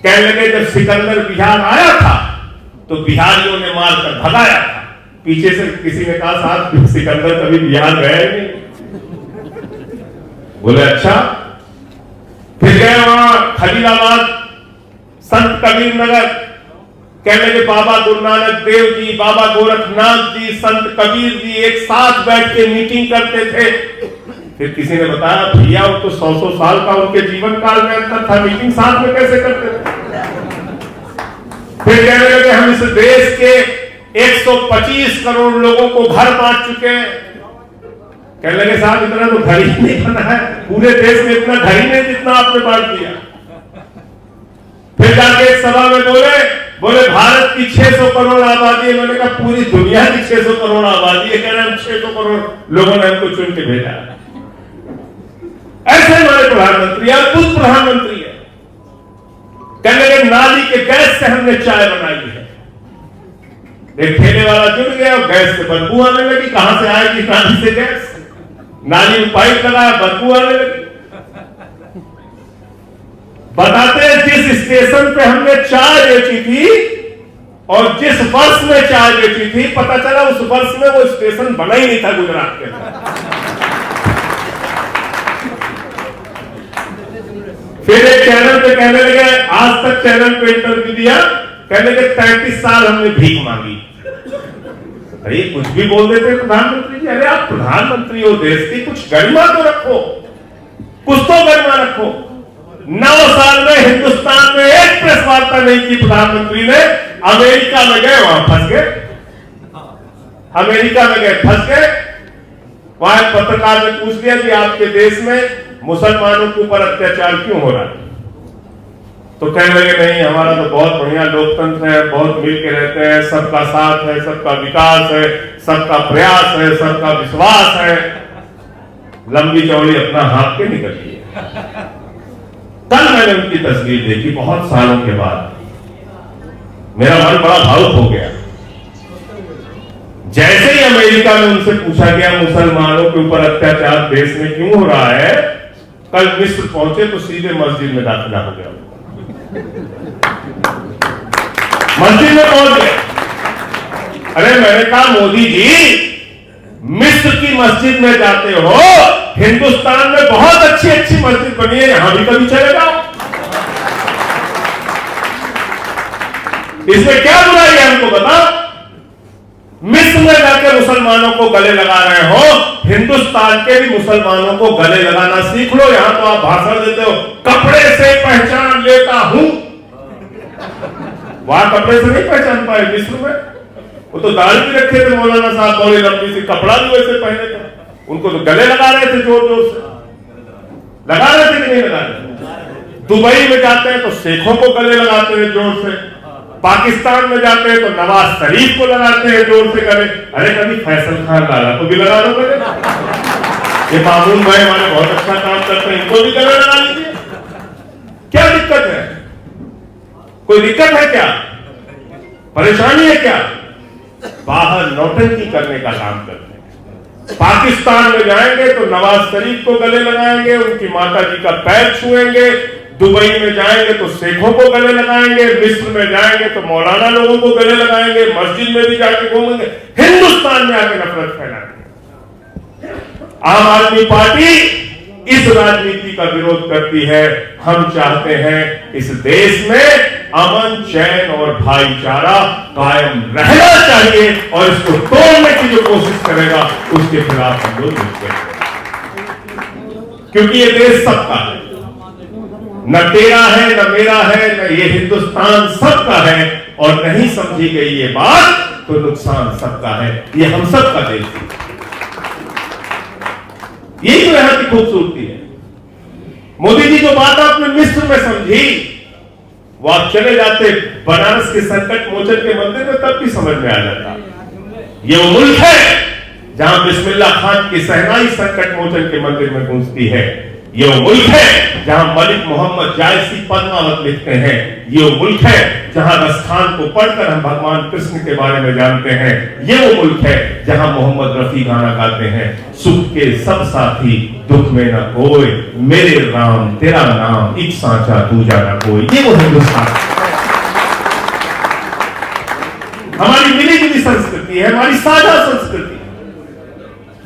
कहने लगे जब सिकंदर बिहार आया था तो बिहारियों ने मारकर भगाया था। पीछे से किसी ने कहा साहब सिकंदर कभी बिहार गए नहीं। बोले अच्छा। फिर गए वहां खलीलाबाद, संत कबीर नगर, कहने लगे बाबा गुरु नानक देव जी, बाबा गोरखनाथ जी, संत कबीर जी एक साथ बैठ के मीटिंग करते थे। फिर किसी ने बताया भैया वो तो 100 साल का उनके जीवन काल में अंतर था, मीटिंग साथ में कैसे करते थे। फिर कहने लगे हम इस देश के 125 करोड़ लोगों को घर बांट चुके हैं। कहने लगे साहब इतना तो घर ही नहीं बना है, पूरे देश में इतना घर ही नहीं जितना आपने बांट दिया। फिर जाके एक सभा में बोले भारत की 600 करोड़ आबादी है। मैंने कहा पूरी दुनिया की 600 करोड़ आबादी है, कह रहे हम 600 करोड़ लोगों ने हमको चुन के भेजा। ऐसे हमारे प्रधानमंत्री अद्भुत प्रधानमंत्री है। कहने लगे नाली के गैस से हमने चाय बनाई है। एक ठेले वाला जुड़ गया और गैस से बदबू आने लगी। कहां से आएगी नाली से गैस? नाली में पाइप लगाया, बदबू आने लगी। बताते हैं जिस स्टेशन पे हमने चाय बेची थी और जिस वर्ष में चाय बेची थी, पता चला उस वर्ष में वो स्टेशन बना ही नहीं था गुजरात के अंदर। फिर एक चैनल पे कहने लगे, आज तक चैनल पे इंटरव्यू दिया, कहने लगे 33 साल हमने भीख मांगी। अरे कुछ भी बोल देते प्रधानमंत्री जी। अरे आप प्रधानमंत्री हो देश की, कुछ गरिमा तो रखो, कुछ तो गरिमा रखो। 9 साल में हिंदुस्तान में एक प्रेस वार्ता नहीं की प्रधानमंत्री ने। अमेरिका में गए, वहां फंस गए। अमेरिका में गए, फंस गए। वहां पत्रकार ने पूछ लिया कि आपके देश में मुसलमानों के ऊपर अत्याचार क्यों हो रहा है? तो कहने लगे नहीं हमारा तो बहुत बढ़िया लोकतंत्र है, बहुत मिल के रहते हैं, सबका साथ है, सबका विकास है, सबका प्रयास है, सबका विश्वास है। लंबी चौड़ी अपना हाथ के निकल लिए। कल मैंने उनकी तस्वीर देखी बहुत सालों के बाद, मेरा मन बड़ा भावुक हो गया। जैसे ही अमेरिका में उनसे पूछा गया मुसलमानों के ऊपर अत्याचार देश में क्यों हो रहा है, कल मिस्र पहुंचे तो सीधे मस्जिद में दाखिला हो गया। मस्जिद में पहुंच गए। अरे मैंने कहा मोदी जी मिस्र की मस्जिद में जाते हो, हिंदुस्तान में बहुत अच्छी अच्छी मस्जिद बनी है, यहां भी कभी चले जाओ। इसमें क्या बुराई है हमको बताओ। मिस्र में जाकर मुसलमानों को गले लगा रहे हो, हिंदुस्तान के भी मुसलमानों को गले लगाना सीख लो। यहां तो आप भाषण देते हो कपड़े से पहचान लेता हूं। वहां कपड़े से नहीं पहचान पाए मिस्र में। वो तो दाढ़ी भी रखे थे मौलाना साहब, बड़े लंबी सी, कपड़ा भी वैसे पहने थे। उनको तो गले लगा रहे थे, जोर जोर से लगा रहे थे कि नहीं लगा रहे। दुबई में जाते हैं तो शेखों को गले लगाते हैं जोर से, पाकिस्तान में जाते हैं तो नवाज शरीफ को लगाते हैं जोर से गले। अरे कभी फैसल खान लाला को भी लगा दो गले। ये मामून भाई हमारे बहुत अच्छा काम करते हैं, इनको भी गले लगा लीजिए। क्या दिक्कत है? कोई दिक्कत है क्या? परेशानी है क्या? बाहर नौटंकी करने का काम करते हैं। पाकिस्तान में जाएंगे तो नवाज शरीफ को गले लगाएंगे, उनकी माता जी का पैर छुएंगे। दुबई में जाएंगे तो शेखों को गले लगाएंगे, मिस्र में जाएंगे तो मौलाना लोगों को गले लगाएंगे, मस्जिद में भी जाके घूमेंगे, हिंदुस्तान में आके नफरत फैलाएंगे। आम आदमी पार्टी इस राजनीति का विरोध करती है। हम चाहते हैं इस देश में अमन, चैन और भाईचारा कायम रहना चाहिए और इसको तोड़ने की जो कोशिश करेगा उसके खिलाफ हम लोग मिलते हैं। क्योंकि ये देश सबका है, न तेरा है न मेरा है, न ये हिंदुस्तान सबका है। और नहीं समझी गई ये बात तो नुकसान सबका है। ये हम सबका देश है। यही तो यहां की खूबसूरती है। मोदी जी जो बात आपने मिस्र में समझी, वो आप चले जाते बनारस के संकट मोचन के मंदिर में तब भी समझ में आ जाता। ये वो मुल्क है जहां बिस्मिल्लाह खान की सहनाई संकट मोचन के मंदिर में गूंजती है। ये वो मुल्क है जहां मलिक मोहम्मद जायसी पद्मावत लिखते हैं। ये वो मुल्क है जहां रस्थान को पढ़कर हम भगवान कृष्ण के बारे में जानते हैं। ये वो मुल्क है जहां मोहम्मद रफी गाना गाते हैं, सुख के सब साथी दुख में न कोई, मेरे राम तेरा नाम एक सांचा दूजा न कोई। ये वो हिंदुस्तान, हमारी मिली जुली संस्कृति है, हमारी साझा संस्कृति,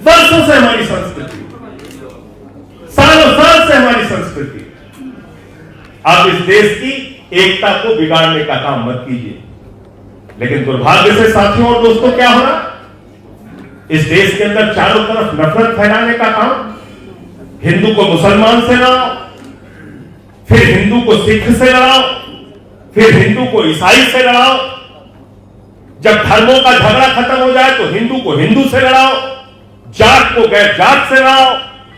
वर्षों से हमारी संस्कृति, सालों साल से हमारी संस्कृति। आप इस देश की एकता को बिगाड़ने का काम मत कीजिए। लेकिन दुर्भाग्य से साथियों और दोस्तों क्या हो रहा, इस देश के अंदर चारों तरफ नफरत फैलाने का काम, हिंदू को मुसलमान से लड़ाओ, फिर हिंदू को सिख से लड़ाओ, फिर हिंदू को ईसाई से लड़ाओ। जब धर्मों का झगड़ा खत्म हो जाए तो हिंदू को हिंदू से लड़ाओ, जाट को गैर जाट से लड़ाओ,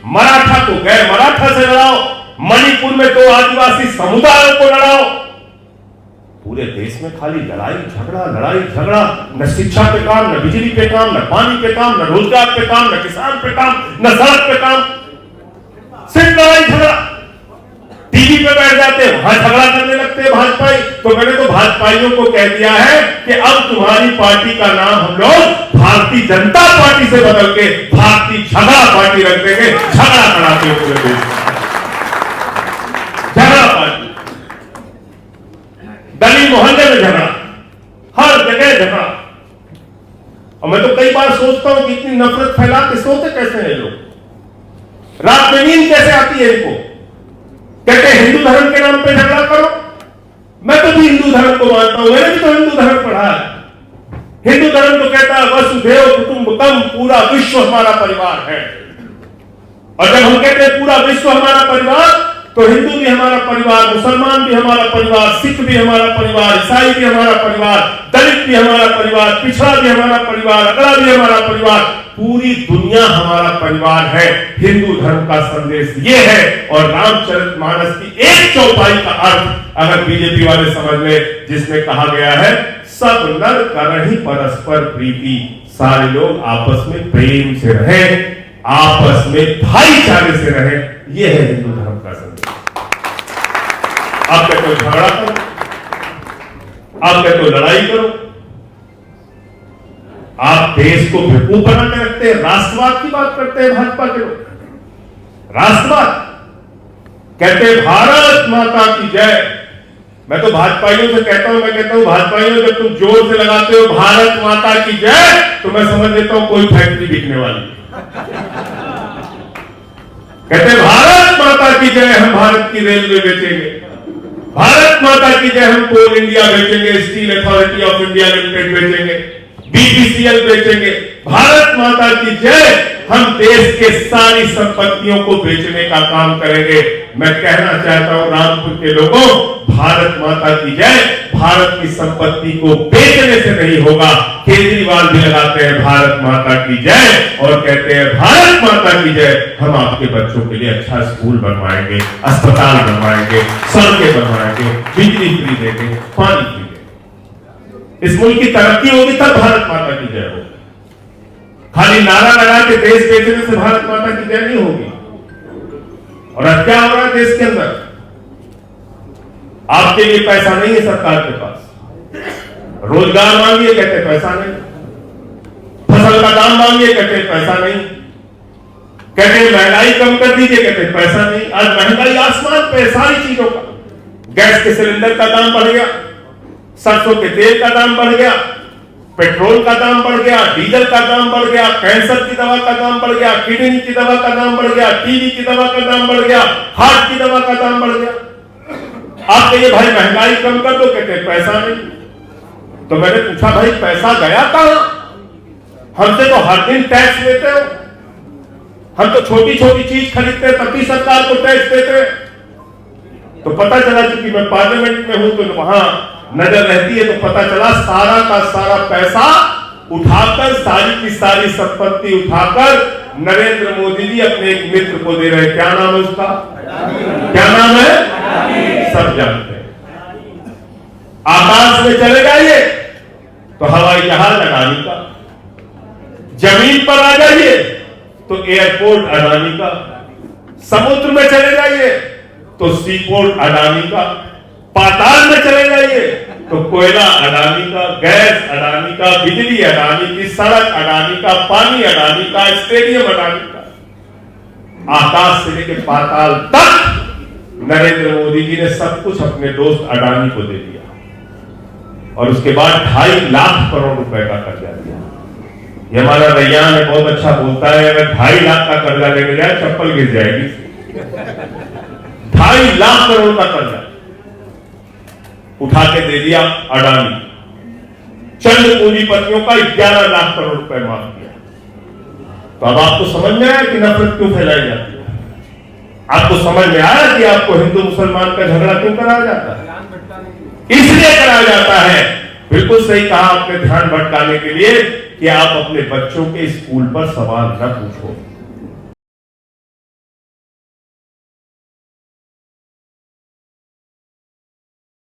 मराठा को गैर मराठा से लड़ाओ, मणिपुर में 2 आदिवासी समुदायों को लड़ाओ। पूरे देश में खाली लड़ाई झगड़ा, न शिक्षा पे काम, न बिजली पे काम, न पानी पे काम, न रोजगार पे काम, न किसान पे काम, न सड़क पे काम, सिर्फ लड़ाई झगड़ा। टीवी पे बैठ जाते हैं, वहां झगड़ा करने लगते हैं भाजपाई। तो मैंने तो भाजपाइयों को कह दिया है कि अब तुम्हारी पार्टी का नाम हम लोग भारतीय जनता पार्टी से बदल के भारतीय झगड़ा पार्टी रख देंगे। झगड़ा कराते हुए पूरे देश, झगड़ा पार्टी, गली मोहल्ले में झगड़ा, हर जगह झगड़ा। और मैं तो कई बार सोचता हूं कि इतनी नफरत फैला के सोते कैसे हैं लोग, रात में नींद कैसे आती है इनको। कहते हैं हिंदू धर्म के नाम पे झगड़ा करो। मैं तो भी हिंदू धर्म को मानता हूं, मैंने भी तो हिंदू धर्म पढ़ा है। हिंदू धर्म तो कहता है वसुधैव कुटुंबकम, पूरा विश्व हमारा परिवार है। और जब हम कहते हैं पूरा विश्व हमारा परिवार, तो हिंदू भी हमारा परिवार, मुसलमान भी हमारा परिवार, सिख भी हमारा परिवार, ईसाई भी हमारा परिवार, दलित भी हमारा परिवार, पिछड़ा भी हमारा परिवार, अगड़ा भी हमारा परिवार, पूरी दुनिया हमारा परिवार है। हिंदू धर्म का संदेश ये है। और रामचरितमानस की एक चौपाई का अर्थ अगर बीजेपी वाले समझ ले, जिसमें कहा गया है सब नर करहि परस्पर प्रीति, सारे लोग आपस में प्रेम से रहें, आपस में भाईचारे से रहें, यह है हिंदू धर्म का संदेश। आप कहते हो झगड़ा करो, आप कहते हो लड़ाई करो, आप देश को बेवकूफ बना के रखते हैं। राष्ट्रवाद की बात करते हैं भाजपा के लोग, राष्ट्रवाद कहते हैं भारत माता की जय। मैं तो भाजपाइयों से कहता हूं, मैं कहता हूं भाजपाइयों जब तुम जोर से लगाते हो भारत माता की जय, तो मैं समझ लेता हूं कोई फैक्ट्री बिकने वाली। कहते हैं भारत माता की जय, हम भारत की रेलवे बेचेंगे, भारत माता की जय, हम कोल इंडिया बेचेंगे, steel authority of India limited बेचेंगे, बीपीसीएल बेचेंगे, भारत माता की जय, हम देश के सारी संपत्तियों को बेचने का काम करेंगे। मैं कहना चाहता हूं रामपुर के लोगों, भारत माता की जय भारत की संपत्ति को बेचने से नहीं होगा। केजरीवाल भी लगाते हैं भारत माता की जय और कहते हैं भारत माता की जय, हम आपके बच्चों के लिए अच्छा स्कूल बनवाएंगे, अस्पताल बनवाएंगे, सड़कें बनवाएंगे, बिजली फ्री देंगे, पानी फ्री देंगे। इस मुल्क की तरक्की होगी तब भारत माता की जय होगी। खाली नारा लगा के देश बेचने से भारत माता की जय नहीं होगी। और अब क्या हो रहा है देश के अंदर, आपके लिए पैसा नहीं है सरकार के पास, रोजगार मांगिए कहते पैसा नहीं, फसल का दाम मांगिए कहते पैसा नहीं, कहते महंगाई कम कर दीजिए कहते पैसा नहीं। आज महंगाई आसमान पे सारी चीजों का, गैस के सिलेंडर का दाम बढ़ गया, सरसों के तेल का दाम बढ़ गया, पेट्रोल का दाम बढ़ गया, डीजल का दाम बढ़ गया, कैंसर की दवा का दाम बढ़ गया, किडनी की दवा का दाम बढ़ गया, टीबी की दवा का दाम बढ़ गया, हार्ट की दवा का दाम बढ़ गया। आप कहिए भाई महंगाई कम कर दो, कहते पैसा नहीं। तो मैंने पूछा भाई पैसा गया कहां? हमसे तो हर दिन टैक्स लेते हो, हम तो छोटी छोटी चीज खरीदते तब भी सरकार को टैक्स देते। तो पता चला क्योंकि मैं पार्लियामेंट में हूं तो वहां नजर रहती है, तो पता चला सारा का सारा पैसा उठाकर, सारी की सारी संपत्ति उठाकर नरेंद्र मोदी जी अपने एक मित्र को दे रहे हैं। क्या नाम है उसका? क्या नाम है? सब जानते हैं। आकाश में चले जाइए तो हवाई जहाज अडानी का, जमीन पर आ जाइए तो एयरपोर्ट अडानी का, समुद्र में चले जाइए तो सीपोर्ट अडानी का, पाताल में चले जाइए तो कोयला अडानी का, गैस अडानी का, बिजली अडानी की, सड़क अडानी का, पानी अडानी का, स्टेडियम अडानी का, आकाश से लेकर पाताल तक नरेंद्र मोदी जी ने सब कुछ अपने दोस्त अडानी को दे दिया और उसके बाद 2.5 लाख करोड़ रुपए का कर्जा दिया। ये हमारा रैयान है, बहुत अच्छा बोलता है, अगर 2.5 लाख का कर्जा लेने जाए चप्पल गिर जाएगी। 2.5 लाख करोड़ का कर्जा उठा के दे दिया अडानी। चंद पूंजीपतियों का 11 लाख करोड़ रुपए माफ किया। तो अब आपको समझ में आया कि नफरत क्यों फैलाई जाती है? आपको समझ में आया कि आपको हिंदू मुसलमान का झगड़ा क्यों कराया जाता है? इसलिए कराया जाता है, बिल्कुल सही कहा आपने, ध्यान भटकाने के लिए कि आप अपने बच्चों के स्कूल पर सवाल न पूछो।